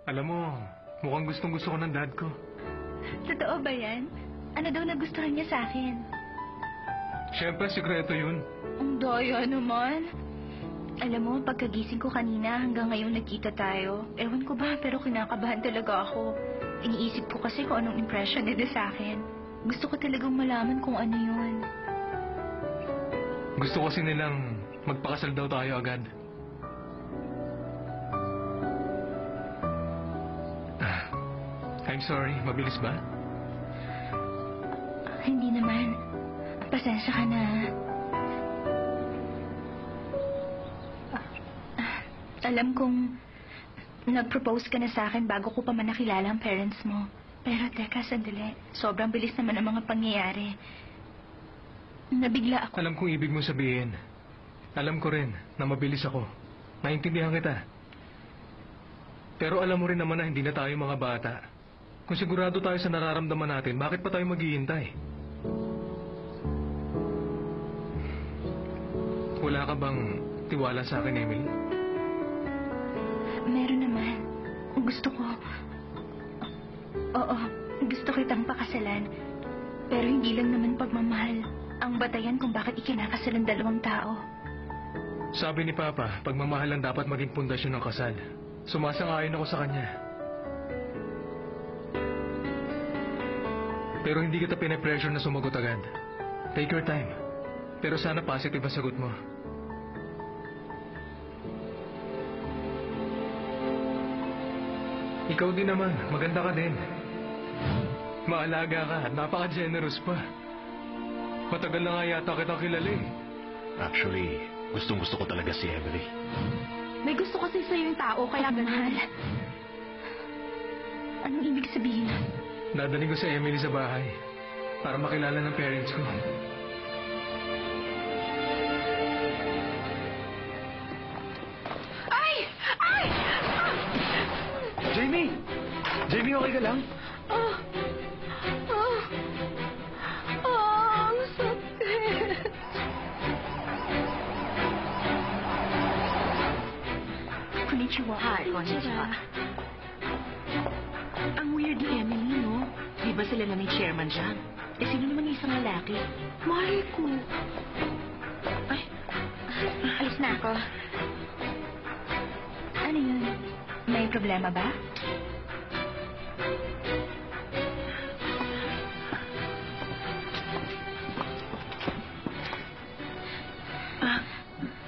Alam mo, mukhang gustong-gusto ko ng dad ko. Totoo ba yan? Ano daw nagustuhan niya sa akin? Siyempre, sikreto yun. Ang daya naman. Alam mo, pagkagising ko kanina hanggang ngayon nagkita tayo. Ewan ko ba, pero kinakabahan talaga ako. Iniisip ko kasi kung anong impression nila sa akin. Gusto ko talagang malaman kung ano yun. Gusto kasi nilang magpakasal daw tayo agad. I'm sorry, mabilis ba? Hindi naman. Pasensya ka na. Alam kong nag-propose ka na sa akin bago ko pa man nakilala ang parents mo. Pero teka, sandali. Sobrang bilis naman ang mga pangyayari. Nabigla ako. Alam kong ibig mo sabihin. Alam ko rin na mabilis ako. Naintindihan kita. Pero alam mo rin naman na hindi na tayo mga bata. Kung sigurado tayo sa nararamdaman natin, bakit pa tayo maghihintay? Wala ka bang tiwala sa akin, Emily? Meron naman. Gusto ko. Oo, gusto kitang pakasalan. Pero hindi lang naman pagmamahal ang batayan kung bakit ikinakasal ang dalawang tao. Sabi ni Papa, pagmamahal ang dapat maging pundasyon ng kasal. Sumasang-ayon ako sa kanya. Pero hindi kita pinapressure na sumagot agad. Take your time. Pero sana positive ang sagot mo. Ikaw din naman, maganda ka din. Maalaga ka at napaka-generous pa. Matagal na nga yata kitang kilala eh. Actually, gustong-gusto ko talaga si Emily. May gusto kasi sa'yo yung tao, kaya mahal. Anong ibig sabihin? Dadaling ko si Emily sa bahay para makilala ng parents ko. Ay! Ay! Jamie! Jamie, okay ka lang? Ang sakit. Konnichiwa. Hi, konnichiwa. Ang weird ni Emily, no? Di ba sila na may chairman siya? Eh, sino naman yung isang lalaki? Mahal ko. Ay, Alis na ako. Ano yun? May problema ba?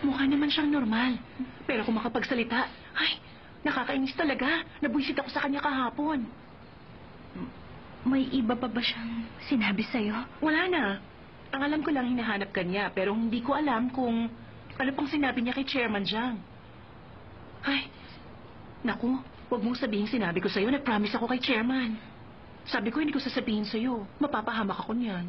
mukha naman siyang normal. Pero kung makapagsalita, ay, nakakainis talaga. Nabwisit ako sa kanya kahapon. May iba pa ba siyang sinabi sa'yo? Wala na. Ang alam ko lang hinahanap ka niya, pero hindi ko alam kung ano pang sinabi niya kay Chairman Jiang. Ay, naku, huwag mong sabihin sinabi ko sa'yo. Nag-promise ako kay Chairman. Sabi ko hindi ko sasabihin sa'yo. Mapapahamak ako niyan.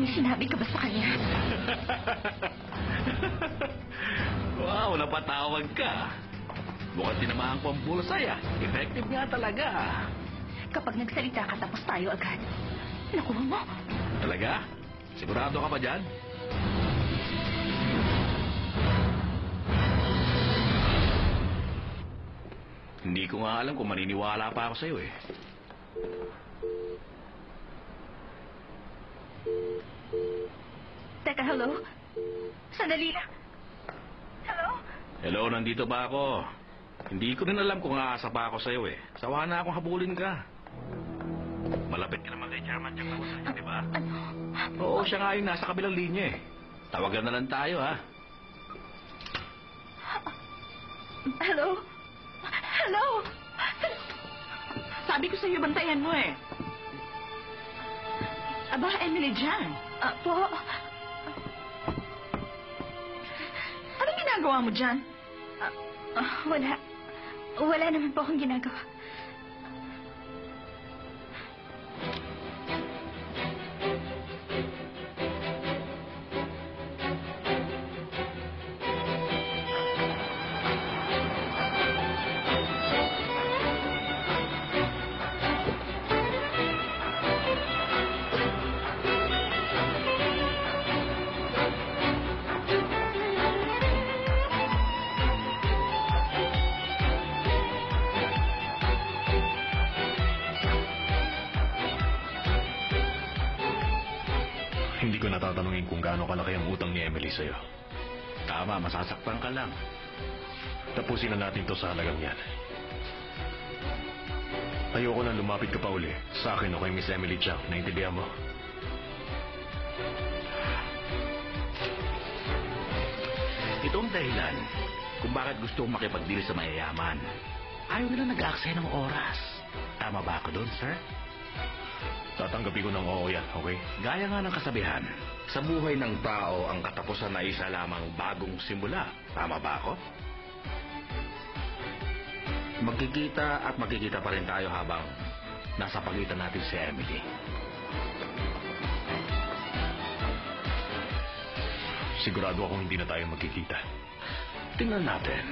May sinabi ka ba sa kanya? Wow, napatawag ka. Mukhang tinamahan ko ang bulsay ah. Effective nga talaga. Kapag nagsalita ka, tapos tayo agad. Nakuha mo? Talaga? Sigurado ka ba dyan? Hindi ko nga alam kung maniniwala pa ako sa'yo eh. Teka, hello? Sandali lang. Hello? Hello, nandito ba ako? Hindi ko rin alam kung aasa pa ako sa'yo eh. Sawa na akong habulin ka. Malapit ka naman kay Chairman Jack Rosa, di ba? Ano? Oo, siya nga yung nasa kabilang linya eh. Tawagan na lang tayo ha. Hello? Hello? Sabi ko sa'yo, bantayan mo eh. Aba, Emily Jiang. Po? Anong ginagawa mo dyan? Wala. Wala naman po akong ginagawa. Hindi ko natatanungin kung gaano kalaki ang utang ni Emily sa'yo. Tama, masasaktan ka lang. Tapusin na natin to sa halagang yan. Ayoko na lumapit ka pa uli sa akin o kay Miss Emily Chang. Naintindihan mo? Ito ang dahilan kung bakit gusto kong makipagdili sa mayayaman. Ayaw nila nag-aaksaya ng oras. Tama ba ako doon, sir? Tatanggapin ko ng oo yan, okay? Gaya nga ng kasabihan, sa buhay ng tao ang katapusan na isa lamang bagong simula. Tama ba ako? Magkikita at magkikita pa rin tayo habang nasa pagitan natin si Emily. Sigurado akong hindi na tayo magkikita. Tingnan natin.